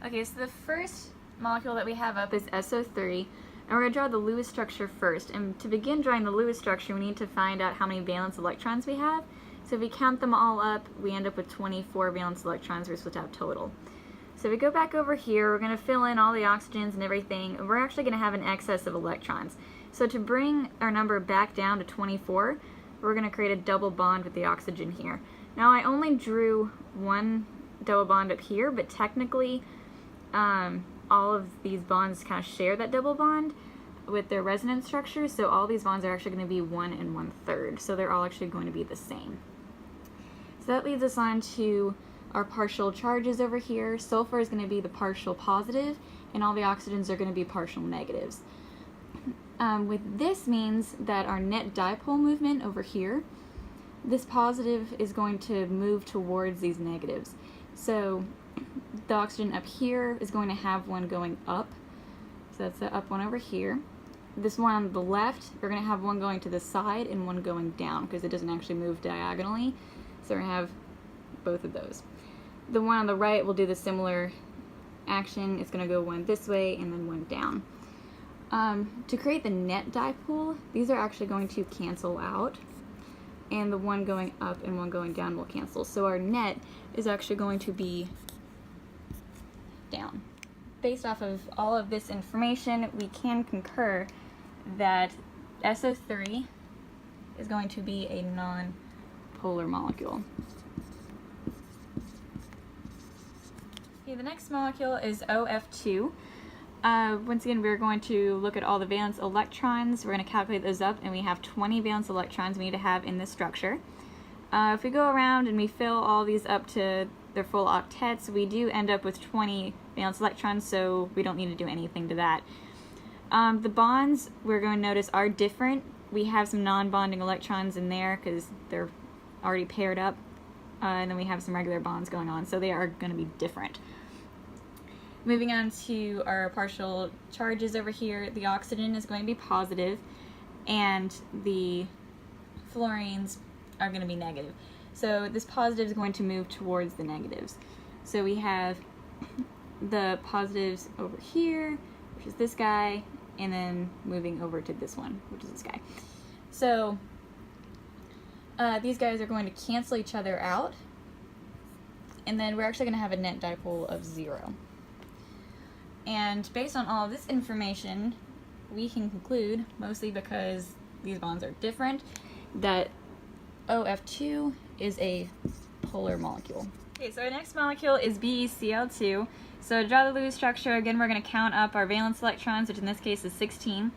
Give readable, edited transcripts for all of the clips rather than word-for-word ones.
Okay, so the first molecule that we have up is SO3, and we're going to draw the Lewis structure first. And to begin drawing the Lewis structure, we need to find out how many valence electrons we have. So if we count them all up, we end up with 24 valence electrons we're supposed to have total. So if we go back over here, we're going to fill in all the oxygens and everything, and we're actually going to have an excess of electrons. So to bring our number back down to 24, we're going to create a double bond with the oxygen here. Now I only drew one double bond up here, but technically all of these bonds kind of share that double bond with their resonance structure, so all these bonds are actually going to be 1 and 1/3, so they're all actually going to be the same. So that leads us on to our partial charges over here. Sulfur is going to be the partial positive, and all the oxygens are going to be partial negatives. With this means that our net dipole movement over here, this positive is going to move towards these negatives. So the oxygen up here is going to have one going up, so that's the up one over here. This one on the left, we're going to have one going to the side and one going down because it doesn't actually move diagonally, so we're going to have both of those. The one on the right will do the similar action. It's going to go one this way and then one down. To create the net dipole, these are actually going to cancel out, and the one going up and one going down will cancel. So our net is actually going to be down. Based off of all of this information, we can concur that SO3 is going to be a non-polar molecule. Okay, the next molecule is OF2. Once again, we're going to look at all the valence electrons. We're going to calculate those up, and we have 20 valence electrons we need to have in this structure. If we go around and we fill all these up to their full octets, we do end up with 20 valence electrons, so we don't need to do anything to that. The bonds, we're going to notice, are different. We have some non-bonding electrons in there because they're already paired up, and then we have some regular bonds going on, so they are going to be different. Moving on to our partial charges over here, the oxygen is going to be positive, and the fluorines are going to be negative. So this positive is going to move towards the negatives. So we have the positives over here, which is this guy, and then moving over to this one, which is this guy. So these guys are going to cancel each other out, and then we're actually going to have a net dipole of 0. And based on all of this information, we can conclude, mostly because these bonds are different, that OF2 is a polar molecule. Okay, so our next molecule is BeCl2. So to draw the Lewis structure, again, we're going to count up our valence electrons, which in this case is 16.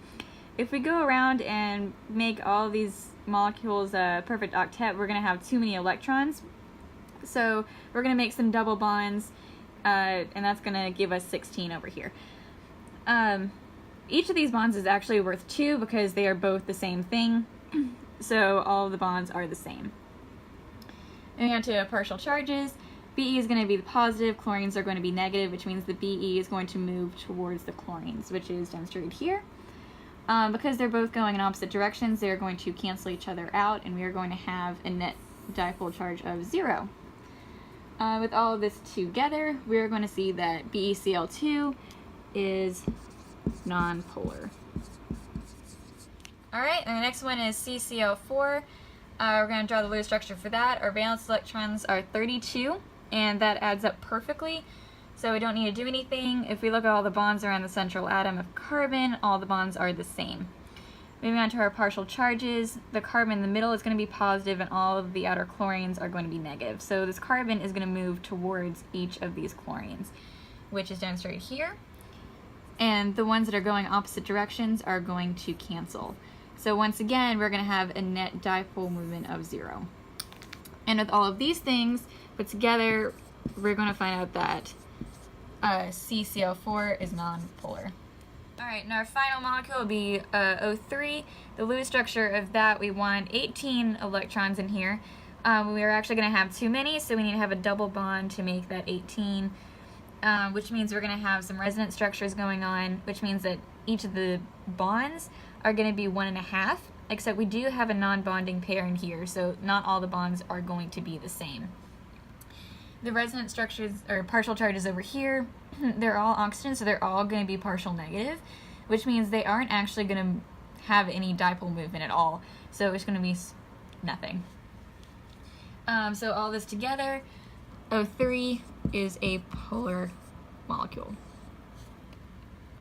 If we go around and make all these molecules a perfect octet, we're going to have too many electrons. So we're going to make some double bonds, and that's going to give us 16 over here. Each of these bonds is actually worth 2 because they are both the same thing, so all of the bonds are the same. Moving on to partial charges, Be is going to be the positive, chlorines are going to be negative, which means the Be is going to move towards the chlorines, which is demonstrated here. Because they're both going in opposite directions, they're going to cancel each other out, and we are going to have a net dipole charge of 0. With all of this together, we're going to see that BeCl2 is non-polar. Alright, and the next one is CCl4. We're going to draw the Lewis structure for that. Our valence electrons are 32, and that adds up perfectly, so we don't need to do anything. If we look at all the bonds around the central atom of carbon, all the bonds are the same. Moving on to our partial charges, the carbon in the middle is going to be positive and all of the outer chlorines are going to be negative. So this carbon is going to move towards each of these chlorines, which is demonstrated here. And the ones that are going opposite directions are going to cancel. So once again, we're going to have a net dipole movement of 0. And with all of these things put together, we're going to find out that CCl4 is non-polar. Alright, and our final molecule will be O3. The Lewis structure of that, we want 18 electrons in here. We are actually going to have too many, so we need to have a double bond to make that 18, which means we're going to have some resonance structures going on, which means that each of the bonds are going to be 1.5, except we do have a non-bonding pair in here, so not all the bonds are going to be the same. The resonance structures, or partial charges over here, they're all oxygen, so they're all going to be partial negative, which means they aren't actually going to have any dipole movement at all. So it's going to be nothing. So all this together, O3 is a polar molecule.